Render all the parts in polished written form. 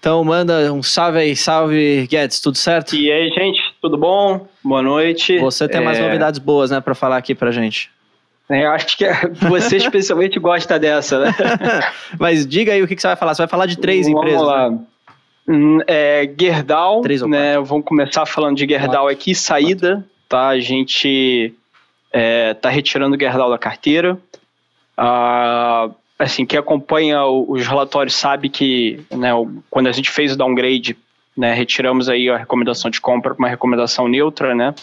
Então manda um salve aí, salve Guedes, tudo certo? E aí, gente, tudo bom? Boa noite. Você tem mais novidades boas, né, pra falar aqui pra gente. Eu acho que você especialmente gosta dessa, né? Mas diga aí o que você vai falar. Você vai falar de 3 empresas, lá. Né? Gerdau, 3 ou 4. né? Vamos começar falando de Gerdau aqui, saída, 4. Tá? A gente tá retirando o Gerdau da carteira. Assim, quem acompanha os relatórios sabe que, né, quando a gente fez o downgrade, né, retiramos aí a recomendação de compra para uma recomendação neutra, né?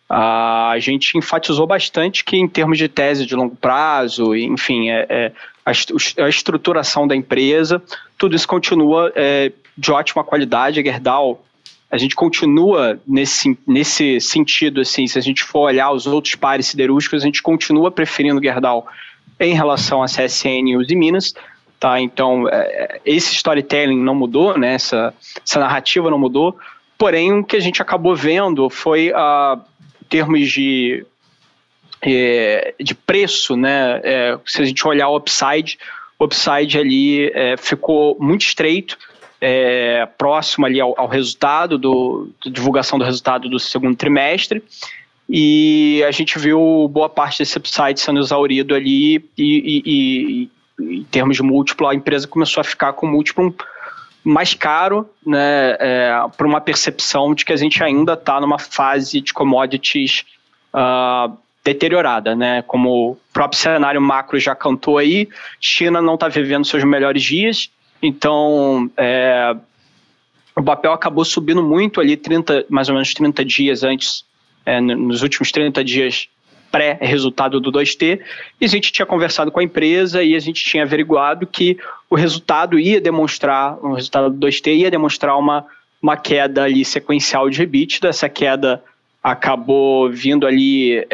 A gente enfatizou bastante que em termos de tese de longo prazo, enfim, a estruturação da empresa, tudo isso continua de ótima qualidade. A Gerdau, a gente continua nesse sentido, assim, se a gente for olhar os outros pares siderúrgicos, a gente continua preferindo Gerdau em relação a CSN e Uzi Minas, tá? Então, esse storytelling não mudou, né? Essa narrativa não mudou, porém, o que a gente acabou vendo foi, em termos de preço, né? Se a gente olhar o upside ali ficou muito estreito, próximo ali ao resultado, da divulgação do resultado do segundo trimestre, e a gente viu boa parte desse upside sendo exaurido ali e em termos de múltiplo, a empresa começou a ficar com múltiplo mais caro, né, por uma percepção de que a gente ainda está numa fase de commodities deteriorada, né? Como o próprio cenário macro já cantou aí, China não está vivendo seus melhores dias, então o papel acabou subindo muito ali mais ou menos 30 dias antes, nos últimos 30 dias pré-resultado do 2T, e a gente tinha conversado com a empresa e a gente tinha averiguado que o resultado o resultado do 2T ia demonstrar uma queda ali sequencial de EBITDA. Essa queda acabou vindo ali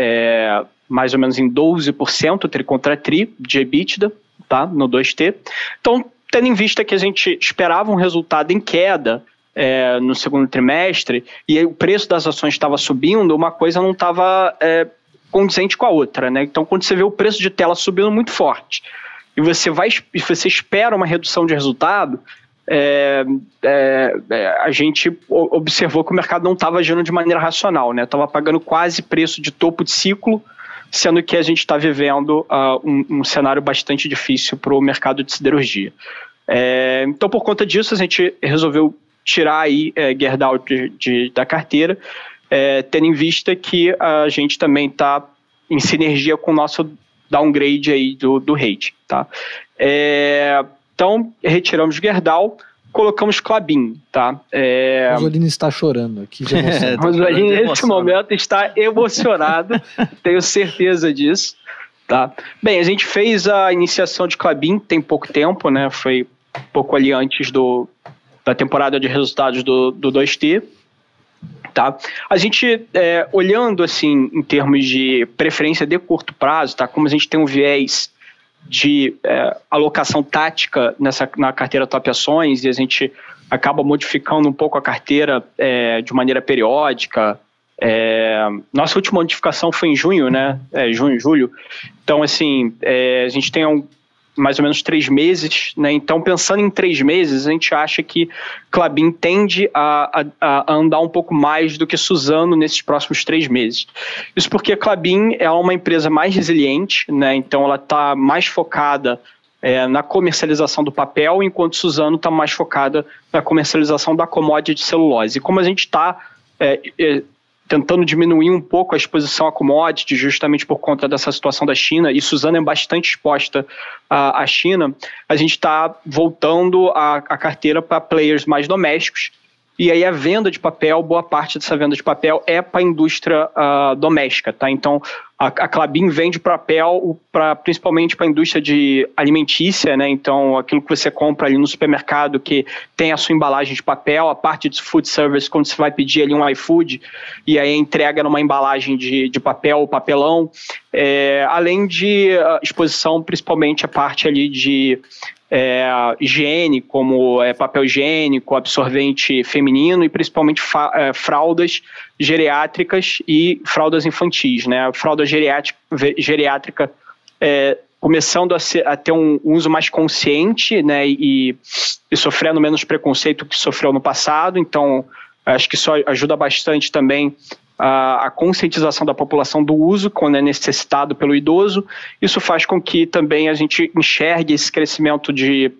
mais ou menos em 12% tri contra tri de EBITDA, tá, no 2T. Então, tendo em vista que a gente esperava um resultado em queda no segundo trimestre, e aí o preço das ações estava subindo, uma coisa não estava condizente com a outra, né? Então, quando você vê o preço de tela subindo muito forte, e você espera uma redução de resultado, a gente observou que o mercado não estava agindo de maneira racional, né? Estava pagando quase preço de topo de ciclo, sendo que a gente está vivendo um cenário bastante difícil para o mercado de siderurgia. Então, por conta disso, a gente resolveu tirar aí Gerdau da carteira, tendo em vista que a gente também está em sinergia com o nosso downgrade aí do rating, tá? Então, retiramos Gerdau, colocamos Klabin, tá? Rosolini está chorando aqui de emoção. Rosolini, nesse momento, está emocionado, tenho certeza disso, tá? Bem, a gente fez a iniciação de Klabin tem pouco tempo, né? Foi um pouco ali antes da temporada de resultados do 2T, tá? A gente, olhando assim, em termos de preferência de curto prazo, tá? Como a gente tem um viés de alocação tática na carteira Top Ações, e a gente acaba modificando um pouco a carteira de maneira periódica. Nossa última modificação foi em junho, né? Junho, julho. Então, assim, a gente tem mais ou menos 3 meses, né? Então, pensando em 3 meses, a gente acha que Klabin tende a andar um pouco mais do que Suzano nesses próximos 3 meses. Isso porque a Klabin é uma empresa mais resiliente, né? Então ela está mais focada na comercialização do papel, enquanto Suzano está mais focada na comercialização da commodity de celulose. E como a gente está tentando diminuir um pouco a exposição a commodity, justamente por conta dessa situação da China, e Suzano é bastante exposta à China, a gente está voltando a carteira para players mais domésticos, e aí a venda de papel, boa parte dessa venda de papel é para a indústria doméstica, tá? Então, a Klabin vende papel principalmente para a indústria de alimentícia, né? Então, aquilo que você compra ali no supermercado que tem a sua embalagem de papel, a parte de food service, quando você vai pedir ali um iFood, e aí entrega numa embalagem de papel, papelão, além de exposição principalmente a parte ali de higiene, como papel higiênico, absorvente feminino e principalmente fraldas geriátricas e fraldas infantis, né? A fralda geriátrica começando a ter um uso mais consciente, né, e sofrendo menos preconceito que sofreu no passado. Então, acho que isso ajuda bastante também a conscientização da população do uso quando é necessitado pelo idoso. Isso faz com que também a gente enxergue esse crescimento de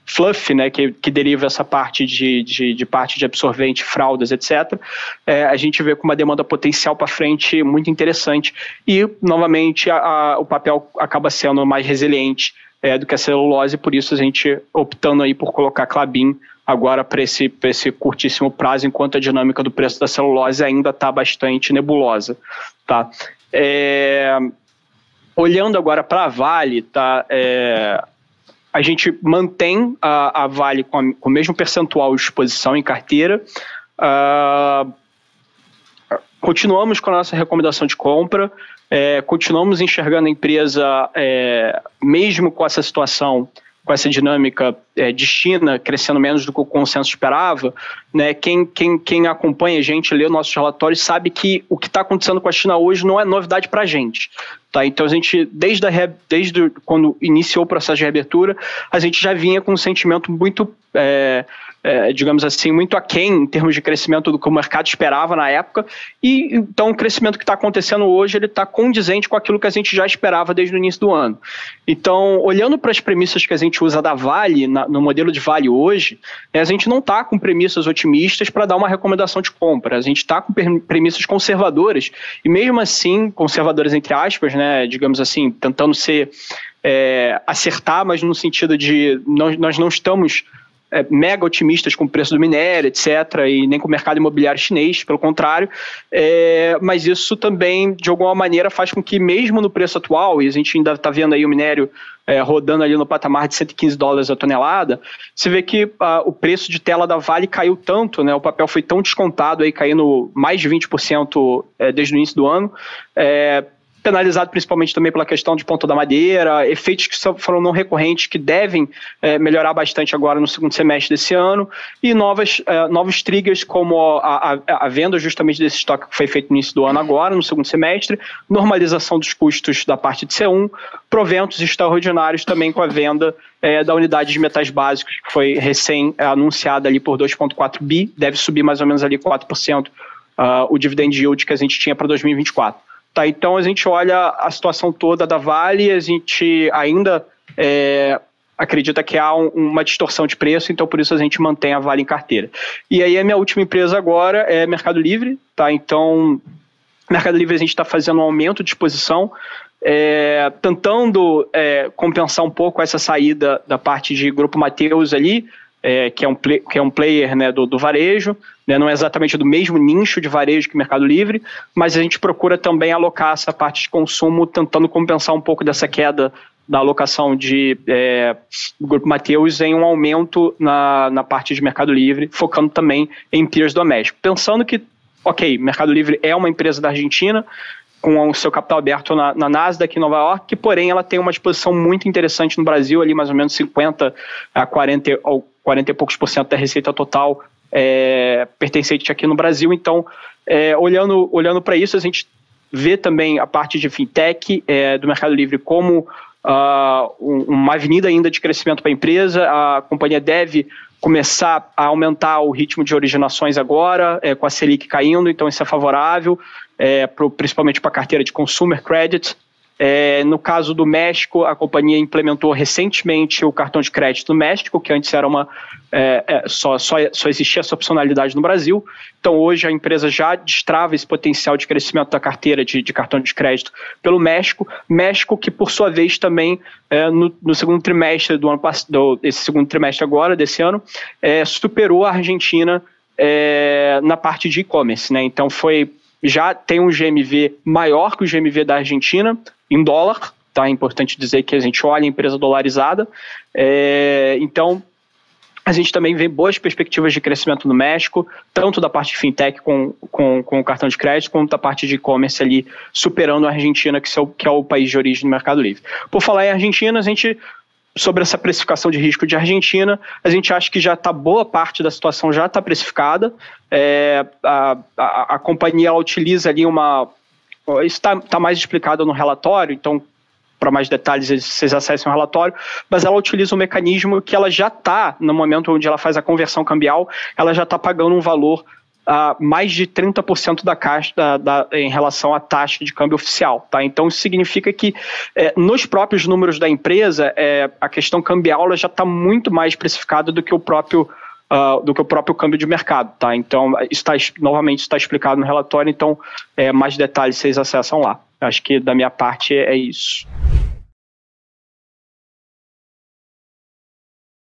fluff, né, que deriva essa parte de parte de absorvente, fraldas, etc. A gente vê com uma demanda potencial para frente muito interessante e, novamente, o papel acaba sendo mais resiliente do que a celulose, por isso a gente optando aí por colocar Klabin agora para esse curtíssimo prazo, enquanto a dinâmica do preço da celulose ainda está bastante nebulosa. Tá? Olhando agora para a Vale, tá? A gente mantém a Vale com o mesmo percentual de exposição em carteira. Continuamos com a nossa recomendação de compra, continuamos enxergando a empresa, mesmo com essa situação, com essa dinâmica de China crescendo menos do que o consenso esperava, né? Quem acompanha a gente, lê os nossos relatórios, sabe que o que está acontecendo com a China hoje não é novidade para a gente. Tá? Então, a gente, desde quando iniciou o processo de reabertura, a gente já vinha com um sentimento muito, digamos assim, muito aquém em termos de crescimento do que o mercado esperava na época, e então o crescimento que está acontecendo hoje, ele está condizente com aquilo que a gente já esperava desde o início do ano. Então, olhando para as premissas que a gente usa da Vale, no modelo de Vale hoje, a gente não está com premissas otimistas para dar uma recomendação de compra, a gente está com premissas conservadoras, e mesmo assim, conservadoras entre aspas, né, digamos assim, tentando acertar, mas no sentido de nós não estamos mega otimistas com o preço do minério, etc., e nem com o mercado imobiliário chinês, pelo contrário, mas isso também, de alguma maneira, faz com que, mesmo no preço atual, e a gente ainda está vendo aí o minério rodando ali no patamar de $115 a tonelada, você vê que o preço de tela da Vale caiu tanto, né, o papel foi tão descontado, aí, caindo mais de 20% desde o início do ano, penalizado principalmente também pela questão de Ponta da Madeira, efeitos que foram não recorrentes, que devem melhorar bastante agora no segundo semestre desse ano, e novos triggers, como a venda justamente desse estoque que foi feito no início do ano agora, no segundo semestre, normalização dos custos da parte de C1, proventos extraordinários também com a venda da unidade de metais básicos, que foi recém-anunciada ali por 2,4 bi, deve subir mais ou menos ali 4% o dividend yield que a gente tinha para 2024. Tá, então a gente olha a situação toda da Vale, a gente ainda acredita que há uma distorção de preço, então por isso a gente mantém a Vale em carteira. E aí a minha última empresa agora é Mercado Livre, tá? Então Mercado Livre a gente está fazendo um aumento de exposição, tentando compensar um pouco essa saída da parte de Grupo Mateus ali, que é um player, né, do varejo, né, não é exatamente do mesmo nicho de varejo que o Mercado Livre, mas a gente procura também alocar essa parte de consumo, tentando compensar um pouco dessa queda da alocação do Grupo Mateus em um aumento na parte de Mercado Livre, focando também em peers domésticos. Pensando que, Mercado Livre é uma empresa da Argentina, com o seu capital aberto na Nasdaq em Nova York, que porém ela tem uma exposição muito interessante no Brasil, ali mais ou menos 50 a 40 e poucos % da receita total pertencente aqui no Brasil. Então, olhando para isso, a gente vê também a parte de fintech do Mercado Livre como uma avenida ainda de crescimento para a empresa. A companhia deve começar a aumentar o ritmo de originações agora, com a Selic caindo, então isso é favorável, principalmente para a carteira de consumer credit. No caso do México, a companhia implementou recentemente o cartão de crédito no México, que antes era só existia essa opcionalidade no Brasil. Então, hoje, a empresa já destrava esse potencial de crescimento da carteira de cartão de crédito pelo México. México, que, por sua vez, também, no segundo trimestre esse segundo trimestre agora, desse ano, superou a Argentina na parte de e-commerce, né? Então, já tem um GMV maior que o GMV da Argentina, em dólar, tá? É importante dizer que a gente olha a empresa dolarizada. Então, a gente também vê boas perspectivas de crescimento no México, tanto da parte de fintech com o cartão de crédito, quanto da parte de e-commerce ali, superando a Argentina, que é o país de origem do Mercado Livre. Por falar em Argentina, sobre essa precificação de risco de Argentina, a gente acha que já está boa parte da situação já está precificada. A companhia utiliza ali isso está mais explicado no relatório, então para mais detalhes, vocês acessem o relatório, mas ela utiliza um mecanismo que ela já está, no momento onde ela faz a conversão cambial, ela já está pagando um valor mais de 30% da caixa em relação à taxa de câmbio oficial. Tá? Então, isso significa que nos próprios números da empresa, a questão cambial ela já está muito mais precificada do que o próprio câmbio de mercado. Tá? Então, novamente, está explicado no relatório, então mais detalhes vocês acessam lá. Acho que da minha parte é isso.